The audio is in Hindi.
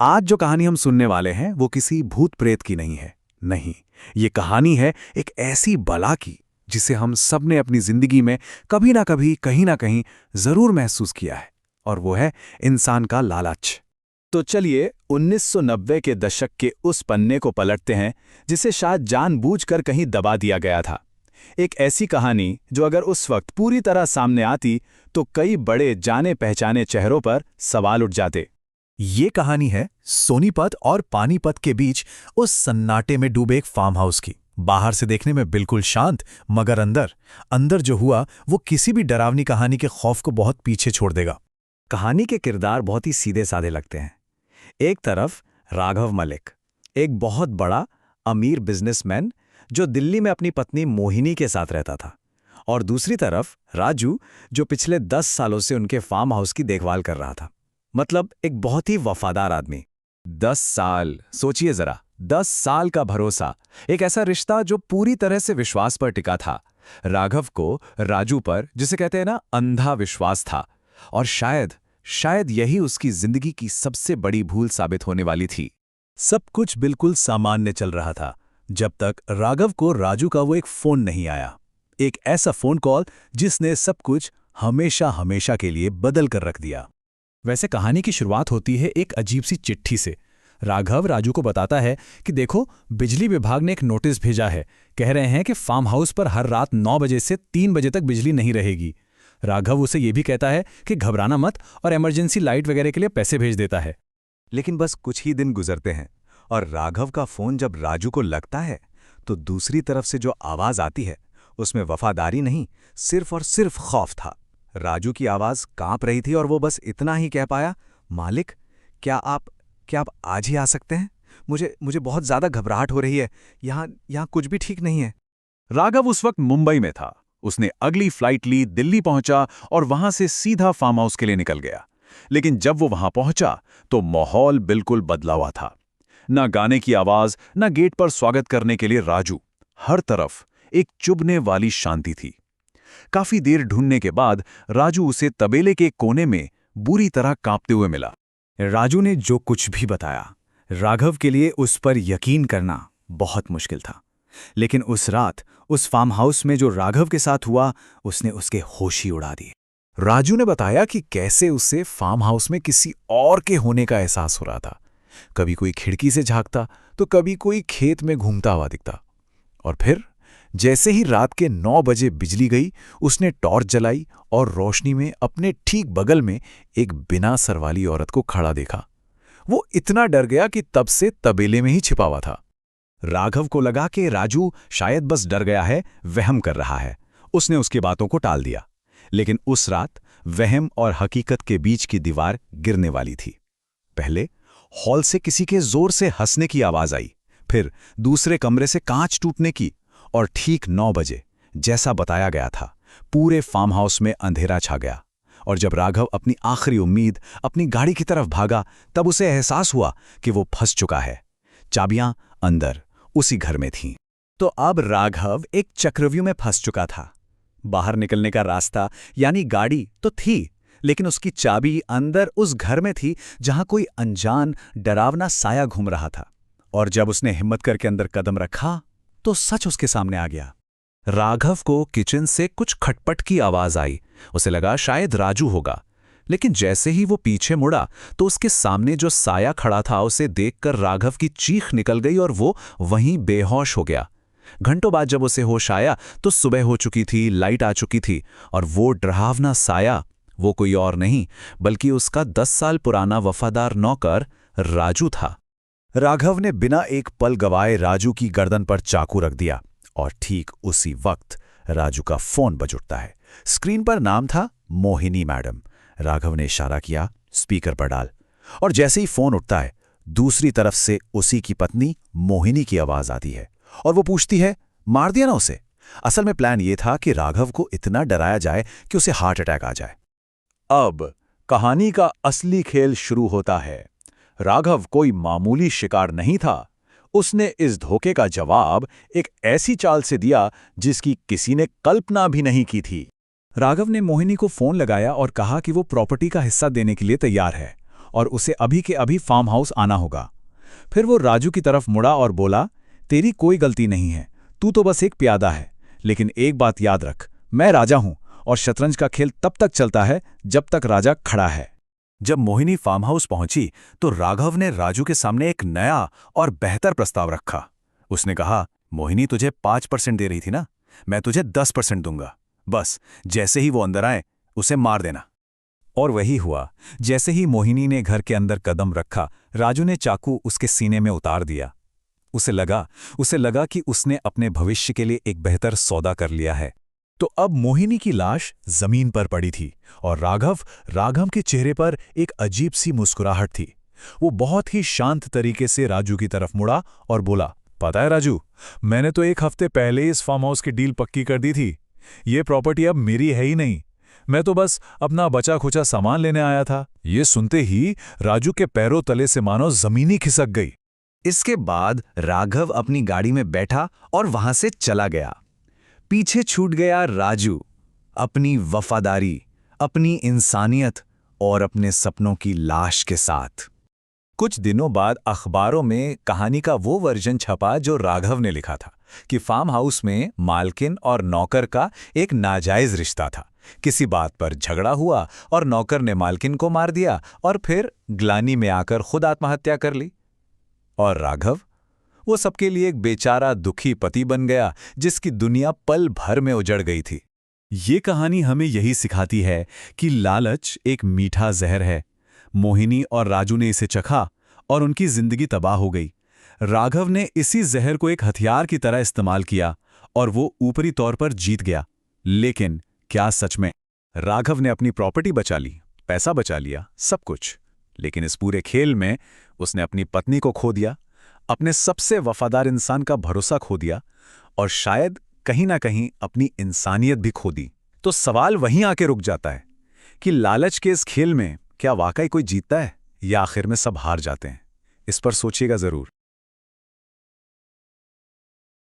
आज जो कहानी हम सुनने वाले हैं वो किसी भूत प्रेत की नहीं है। नहीं, ये कहानी है एक ऐसी बला की जिसे हम सब ने अपनी जिंदगी में कभी ना कभी कहीं ना कहीं जरूर महसूस किया है, और वो है इंसान का लालच। तो चलिए 1990 के दशक के उस पन्ने को पलटते हैं जिसे शायद जानबूझकर कहीं दबा दिया गया था। एक ऐसी कहानी जो अगर उस वक्त पूरी तरह सामने आती तो कई बड़े जाने पहचाने चेहरों पर सवाल उठ जाते। ये कहानी है सोनीपत और पानीपत के बीच उस सन्नाटे में डूबे एक फार्म हाउस की। बाहर से देखने में बिल्कुल शांत, मगर अंदर अंदर जो हुआ वो किसी भी डरावनी कहानी के खौफ को बहुत पीछे छोड़ देगा। कहानी के किरदार बहुत ही सीधे साधे लगते हैं। एक तरफ राघव मलिक, एक बहुत बड़ा अमीर बिजनेसमैन जो दिल्ली में अपनी पत्नी मोहिनी के साथ रहता था, और दूसरी तरफ राजू जो पिछले 10 सालों से उनके फार्म हाउस की देखभाल कर रहा था। मतलब एक बहुत ही वफादार आदमी। 10 साल, सोचिए जरा, 10 साल का भरोसा, एक ऐसा रिश्ता जो पूरी तरह से विश्वास पर टिका था। राघव को राजू पर, जिसे कहते हैं ना, अंधा विश्वास था, और शायद यही उसकी जिंदगी की सबसे बड़ी भूल साबित होने वाली थी। सब कुछ बिल्कुल सामान्य चल रहा था जब तक राघव को राजू का वो एक फोन नहीं आया। एक ऐसा फोन कॉल जिसने सब कुछ हमेशा हमेशा के लिए बदल कर रख दिया। वैसे कहानी की शुरुआत होती है एक अजीब सी चिट्ठी से। राघव राजू को बताता है कि देखो, बिजली विभाग ने एक नोटिस भेजा है। कह रहे हैं कि फार्म हाउस पर हर रात 9 बजे से 3 बजे तक बिजली नहीं रहेगी। राघव उसे ये भी कहता है कि घबराना मत, और इमरजेंसी लाइट वगैरह के लिए पैसे भेज देता है। लेकिन बस कुछ ही दिन गुजरते हैं और राघव का फोन जब राजू को लगता है तो दूसरी तरफ से जो आवाज आती है उसमें वफादारी नहीं, सिर्फ और सिर्फ खौफ था। राजू की आवाज कांप रही थी और वो बस इतना ही कह पाया, मालिक, क्या आप आज ही आ सकते हैं? मुझे बहुत ज्यादा घबराहट हो रही है। यहाँ कुछ भी ठीक नहीं है। राघव उस वक्त मुंबई में था। उसने अगली फ्लाइट ली, दिल्ली पहुंचा और वहां से सीधा फार्म हाउस के लिए निकल गया। लेकिन जब वो वहां पहुंचा तो माहौल बिल्कुल बदला हुआ था। ना गाने की आवाज, ना गेट पर स्वागत करने के लिए राजू। हर तरफ एक चुभने वाली शांति थी। काफी देर ढूंढने के बाद राजू उसे तबेले के कोने में बुरी तरह कांपते हुए मिला। राजू ने जो कुछ भी बताया, राघव के लिए उस पर यकीन करना बहुत मुश्किल था। लेकिन उस रात उस फार्म हाउस में जो राघव के साथ हुआ, उसने उसके होश ही उड़ा दिए। राजू ने बताया कि कैसे उसे फार्म हाउस में किसी और के होने का एहसास हो रहा था। कभी कोई खिड़की से झांकता तो कभी कोई खेत में घूमता हुआ दिखता। और फिर जैसे ही रात के 9 बजे बिजली गई, उसने टॉर्च जलाई और रोशनी में अपने ठीक बगल में एक बिना सर वाली औरत को खड़ा देखा। वो इतना डर गया कि तब से तबेले में ही छिपा हुआ था। राघव को लगा कि राजू शायद बस डर गया है, वहम कर रहा है। उसने उसकी बातों को टाल दिया। लेकिन उस रात वहम और हकीकत के बीच की दीवार गिरने वाली थी। पहले हॉल से किसी के जोर से हंसने की आवाज आई, फिर दूसरे कमरे से कांच टूटने की, और ठीक 9 बजे, जैसा बताया गया था, पूरे फार्म हाउस में अंधेरा छा गया। और जब राघव अपनी आखिरी उम्मीद, अपनी गाड़ी की तरफ भागा, तब उसे एहसास हुआ कि वो फंस चुका है। चाबियां अंदर उसी घर में थीं। तो अब राघव एक चक्रव्यूह में फंस चुका था। बाहर निकलने का रास्ता यानी गाड़ी तो थी, लेकिन उसकी चाबी अंदर उस घर में थी जहां कोई अनजान डरावना साया घूम रहा था। और जब उसने हिम्मत करके अंदर कदम रखा तो सच उसके सामने आ गया। राघव को किचन से कुछ खटपट की आवाज आई। उसे लगा शायद राजू होगा। लेकिन जैसे ही वो पीछे मुड़ा तो उसके सामने जो साया खड़ा था, उसे देखकर राघव की चीख निकल गई और वो वहीं बेहोश हो गया। घंटों बाद जब उसे होश आया तो सुबह हो चुकी थी, लाइट आ चुकी थी, और वो डरावना साया वो कोई और नहीं बल्कि उसका 10 साल पुराना वफादार नौकर राजू था। राघव ने बिना एक पल गवाए राजू की गर्दन पर चाकू रख दिया, और ठीक उसी वक्त राजू का फोन बज उठता है। स्क्रीन पर नाम था मोहिनी मैडम। राघव ने इशारा किया, स्पीकर पर डाल। और जैसे ही फोन उठता है, दूसरी तरफ से उसी की पत्नी मोहिनी की आवाज आती है, और वो पूछती है, मार दिया ना उसे? असल में प्लान ये था कि राघव को इतना डराया जाए कि उसे हार्ट अटैक आ जाए। अब कहानी का असली खेल शुरू होता है। राघव कोई मामूली शिकार नहीं था। उसने इस धोखे का जवाब एक ऐसी चाल से दिया जिसकी किसी ने कल्पना भी नहीं की थी। राघव ने मोहिनी को फोन लगाया और कहा कि वो प्रॉपर्टी का हिस्सा देने के लिए तैयार है, और उसे अभी के अभी फार्म हाउस आना होगा। फिर वो राजू की तरफ मुड़ा और बोला, तेरी कोई गलती नहीं है, तू तो बस एक प्यादा है, लेकिन एक बात याद रख, मैं राजा हूं और शतरंज का खेल तब तक चलता है जब तक राजा खड़ा है। जब मोहिनी फार्म हाउस पहुंची तो राघव ने राजू के सामने एक नया और बेहतर प्रस्ताव रखा। उसने कहा, मोहिनी तुझे 5% दे रही थी ना, मैं तुझे 10% दूंगा। बस जैसे ही वो अंदर आए उसे मार देना। और वही हुआ। जैसे ही मोहिनी ने घर के अंदर कदम रखा, राजू ने चाकू उसके सीने में उतार दिया। उसे लगा कि उसने अपने भविष्य के लिए एक बेहतर सौदा कर लिया है। तो अब मोहिनी की लाश जमीन पर पड़ी थी और राघव के चेहरे पर एक अजीब सी मुस्कुराहट थी। वो बहुत ही शांत तरीके से राजू की तरफ मुड़ा और बोला, पता है राजू, मैंने तो 1 हफ्ते पहले इस फार्म हाउस की डील पक्की कर दी थी। ये प्रॉपर्टी अब मेरी है ही नहीं, मैं तो बस अपना बचा खुचा सामान लेने आया था। ये सुनते ही राजू के पैरों तले से मानो जमीन ही खिसक गई। इसके बाद राघव अपनी गाड़ी में बैठा और वहां से चला गया। पीछे छूट गया राजू, अपनी वफादारी, अपनी इंसानियत और अपने सपनों की लाश के साथ। कुछ दिनों बाद अखबारों में कहानी का वो वर्जन छपा जो राघव ने लिखा था कि फार्म हाउस में मालकिन और नौकर का एक नाजायज रिश्ता था। किसी बात पर झगड़ा हुआ और नौकर ने मालकिन को मार दिया और फिर ग्लानि में आकर खुद आत्महत्या कर ली। और राघव, वो सबके लिए एक बेचारा दुखी पति बन गया जिसकी दुनिया पल भर में उजड़ गई थी। ये कहानी हमें यही सिखाती है कि लालच एक मीठा जहर है। मोहिनी और राजू ने इसे चखा और उनकी जिंदगी तबाह हो गई। राघव ने इसी जहर को एक हथियार की तरह इस्तेमाल किया और वो ऊपरी तौर पर जीत गया। लेकिन क्या सच में? राघव ने अपनी प्रॉपर्टी बचा ली, पैसा बचा लिया, सब कुछ, लेकिन इस पूरे खेल में उसने अपनी पत्नी को खो दिया, अपने सबसे वफादार इंसान का भरोसा खो दिया और शायद कहीं ना कहीं अपनी इंसानियत भी खो दी। तो सवाल वहीं आके रुक जाता है कि लालच के इस खेल में क्या वाकई कोई जीतता है या आखिर में सब हार जाते हैं? इस पर सोचिएगा जरूर।